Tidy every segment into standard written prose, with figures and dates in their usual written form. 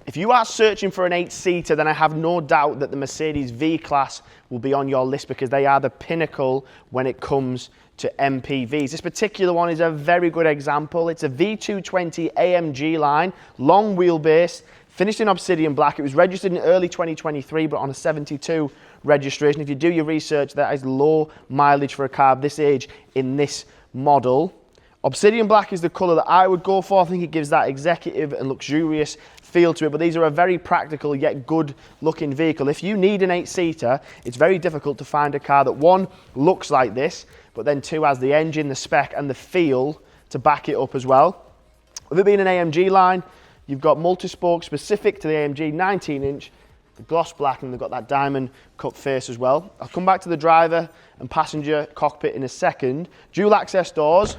If you are searching for an 8-seater, then I have no doubt that the Mercedes V-Class will be on your list because they are the pinnacle when it comes to MPVs. This particular one is a very good example. It's a V220 AMG line, long wheelbase, finished in Obsidian Black. It was registered in early 2023, but on a 72 registration. If you do your research, that is low mileage for a car of this age in this model. Obsidian Black is the colour that I would go for. I think it gives that executive and luxurious feel to it, but these are a very practical yet good looking vehicle. If you need an 8-seater, it's very difficult to find a car that, one, looks like this, but then two, has the engine, the spec and the feel to back it up as well. With it being an AMG line, you've got multi-spoke specific to the AMG, 19-inch, the gloss black, and they've got that diamond cut face as well. I'll come back to the driver and passenger cockpit in a second. Dual access doors,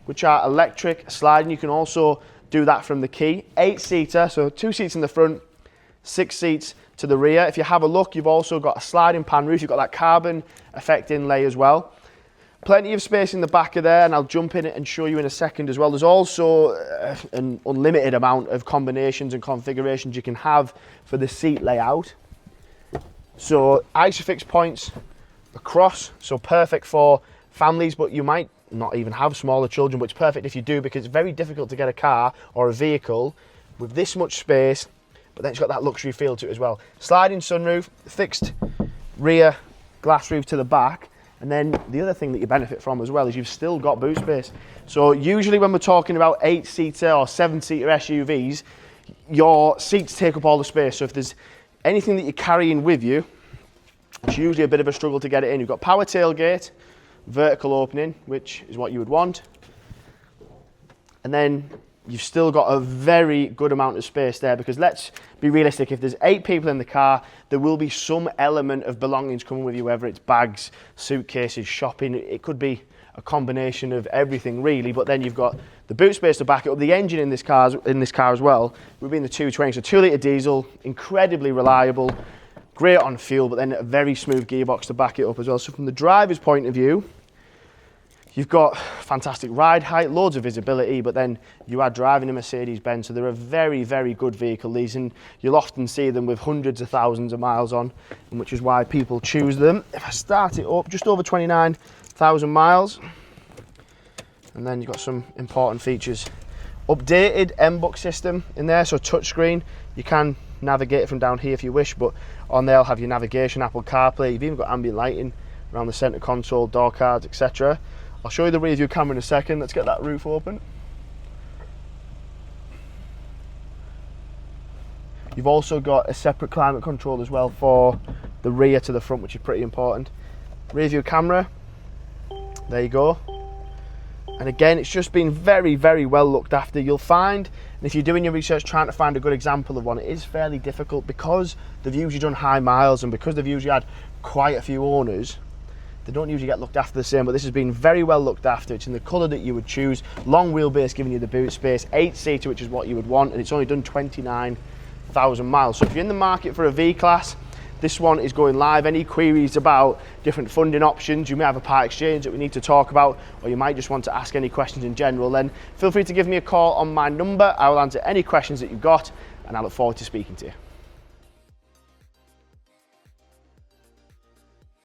which are electric sliding. You can also do that from the key. 8-seater, so 2 seats in the front, 6 seats to the rear. If you have a look, you've also got a sliding pan roof. You've got that carbon effect inlay as well. Plenty of space in the back of there, and I'll jump in it and show you in a second as well. There's also an unlimited amount of combinations and configurations you can have for the seat layout. So ISOFIX points across, so perfect for families, but you might not even have smaller children, but it's perfect if you do, because it's very difficult to get a car or a vehicle with this much space, but then it's got that luxury feel to it as well. Sliding sunroof, fixed rear glass roof to the back, and then the other thing that you benefit from as well is you've still got boot space. So usually when we're talking about 8-seater or 7-seater SUVs, your seats take up all the space. So if there's anything that you're carrying with you, it's usually a bit of a struggle to get it in. You've got power tailgate, vertical opening, which is what you would want, and then you've still got a very good amount of space there, because let's be realistic, if there's 8 people in the car, there will be some element of belongings coming with you, whether it's bags, suitcases, shopping. It could be a combination of everything really, but then you've got the boot space to back it up. The engine in this car as well would be in the 220, so 2-litre diesel, incredibly reliable, great on fuel, but then a very smooth gearbox to back it up as well. So from the driver's point of view, you've got fantastic ride height, loads of visibility, but then you are driving a Mercedes-Benz, so they're a very, very good vehicle, these, and you'll often see them with hundreds of thousands of miles on, which is why people choose them. If I start it up, just over 29,000 miles, and then you've got some important features. Updated MBUX system in there, so touchscreen. You can navigate it from down here if you wish, but on there I'll have your navigation, Apple CarPlay. You've even got ambient lighting around the center console, door cards, etc. I'll show you the rear view camera in a second. Let's get that roof open. You've also got a separate climate control as well for the rear to the front, which is pretty important. Rear view camera, there you go. And again, it's just been very, very well looked after. You'll find, and if you're doing your research trying to find a good example of one, it is fairly difficult because they've usually done high miles, and because they've usually had quite a few owners, they don't usually get looked after the same, but this has been very well looked after. It's in the colour that you would choose. Long wheelbase giving you the boot space, 8-seater, which is what you would want, and it's only done 29,000 miles. So if you're in the market for a V-Class, this one is going live. Any queries about different funding options, you may have a part exchange that we need to talk about, or you might just want to ask any questions in general, then feel free to give me a call on my number. I will answer any questions that you've got, and I look forward to speaking to you.